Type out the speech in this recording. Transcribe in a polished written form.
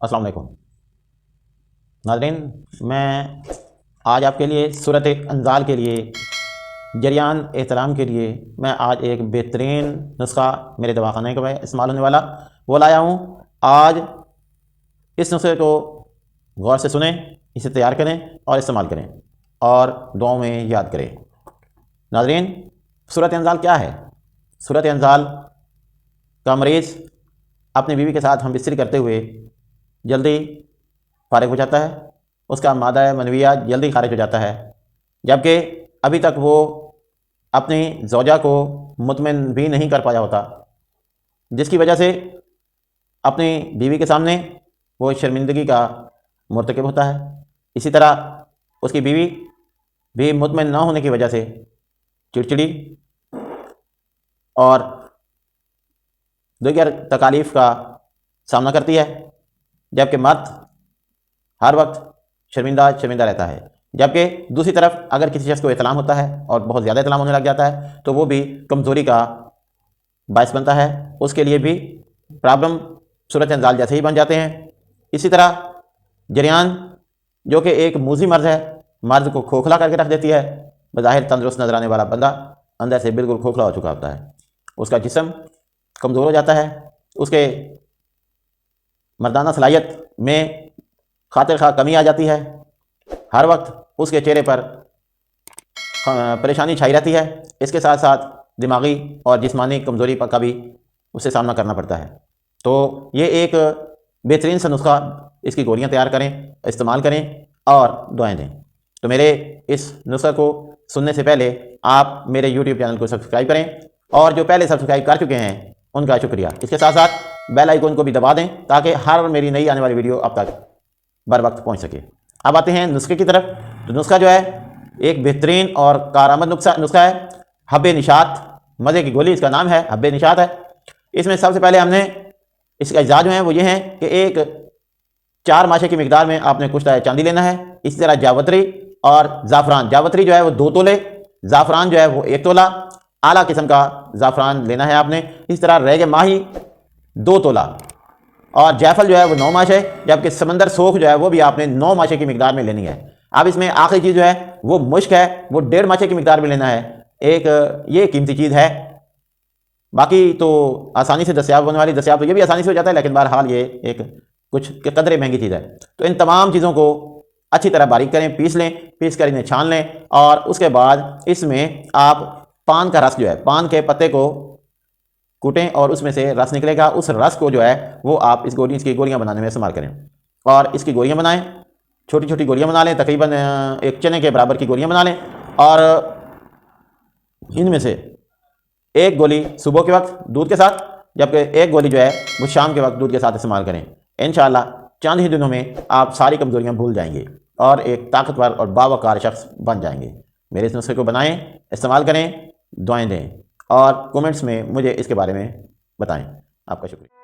अस्सलाम वालेकुम नाज़रीन, मैं आज आपके लिए सूरत अंज़ाल के लिए जरियान एहतराम के लिए मैं आज एक बेहतरीन नुस्खा मेरे दवाखाने का इस्तेमाल होने वाला वो लाया हूँ। आज इस नुस्खे को गौर से सुनें, इसे तैयार करें और इस्तेमाल करें और दुआओं में याद करें। नाज़रीन, सूरत अंज़ाल क्या है? सूरत अंज़ाल का मरीज़ अपनी बीवी के साथ हम बिस्तरी करते हुए जल्दी फारिग हो जाता है, उसका मादा मनविया जल्दी खारिज हो जाता है, जबकि अभी तक वो अपनी ज़ौजा को मुतमिन भी नहीं कर पाया होता, जिसकी वजह से अपनी बीवी के सामने वो शर्मिंदगी का मुर्तकिब होता है। इसी तरह उसकी बीवी भी मुतमिन न होने की वजह से चिड़चिड़ी और दीगर तकालीफ़ का सामना करती है, जबकि मर्द हर वक्त शर्मिंदा रहता है। जबकि दूसरी तरफ अगर किसी शख्स को इत्लाम होता है और बहुत ज़्यादा इत्लाम होने लग जाता है तो वो भी कमज़ोरी का बायस बनता है, उसके लिए भी प्रॉब्लम सूरत अंज़ाल जैसे ही बन जाते हैं। इसी तरह जरियान जो कि एक मूज़ी मर्ज़ है, मर्ज़ को खोखला करके रख देती है। बज़ाहिर तंदुरुस्त नजर आने वाला बंदा अंदर से बिल्कुल खोखला हो चुका होता है, उसका जिस्म कमज़ोर हो जाता है, उसके मर्दाना सलाहियत में खातिर खा कमी आ जाती है, हर वक्त उसके चेहरे पर परेशानी छाई रहती है। इसके साथ साथ दिमागी और जिस्मानी कमज़ोरी का भी उससे सामना करना पड़ता है। तो ये एक बेहतरीन सा नुस्खा, इसकी गोलियां तैयार करें, इस्तेमाल करें और दुआएं दें। तो मेरे इस नुस्खे को सुनने से पहले आप मेरे यूट्यूब चैनल को सब्सक्राइब करें और जो पहले सब्सक्राइब कर चुके हैं उनका शुक्रिया। इसके साथ साथ बेल आइकन को भी दबा दें ताकि हर मेरी नई आने वाली वीडियो आप तक बर वक्त पहुँच सके। अब आते हैं नुस्खे की तरफ। तो नुस्खा जो है एक बेहतरीन और कारआमद नुस्खा है, हब्बे निशात। मज़े की गोली, इसका नाम है हब्बे निशात है। इसमें सबसे पहले हमने इसका अज्जा जो हैं वो ये हैं कि एक 4 माशे की मिकदार में आपने कुछ चांदी लेना है। इसी तरह जावत्री और ज़ाफ़रान, जावत्री जो है वो 2 तोले, ज़ाफ़रान जो है वो 1 तोला, आला किस्म का ज़ाफ़रान लेना है आपने। इस तरह रेगे माही 2 तोला और जायफल जो है वो 9 माशे, जबकि समंदर सोख जो है वो भी आपने 9 माशे की मिकदार में लेनी है। अब इसमें आखिरी चीज़ जो है वो मुश्क है, वो 1.5 माशे की मिकदार में लेना है। एक ये कीमती चीज़ है, बाकी तो आसानी से दस्याब होने वाली, दस्याब तो ये भी आसानी से हो जाता है, लेकिन बहरहाल ये एक कुछ कदरे महंगी चीज़ है। तो इन तमाम चीज़ों को अच्छी तरह बारीक करें, पीस लें, पीस कर इन्हें छान लें और उसके बाद इसमें आप पान का रस जो है, पान के पत्ते को कूटें और उसमें से रस निकलेगा। उस रस को जो है वो आप इसकी गोलियां बनाने में इस्तेमाल करें और इसकी गोलियां बनाएं, छोटी छोटी गोलियां बना लें, तकरीबन एक चने के बराबर की गोलियां बना लें और इनमें से एक गोली सुबह के वक्त दूध के साथ, जबकि एक गोली जो है वो शाम के वक्त दूध के साथ इस्तेमाल करें। इंशाअल्लाह चंद ही दिनों में आप सारी कमजोरियां भूल जाएंगे और एक ताकतवर और बावकार शख्स बन जाएंगे। मेरे इस नुस्खे को बनाएं, इस्तेमाल करें, दुआएं दें और कमेंट्स में मुझे इसके बारे में बताएं। आपका शुक्रिया।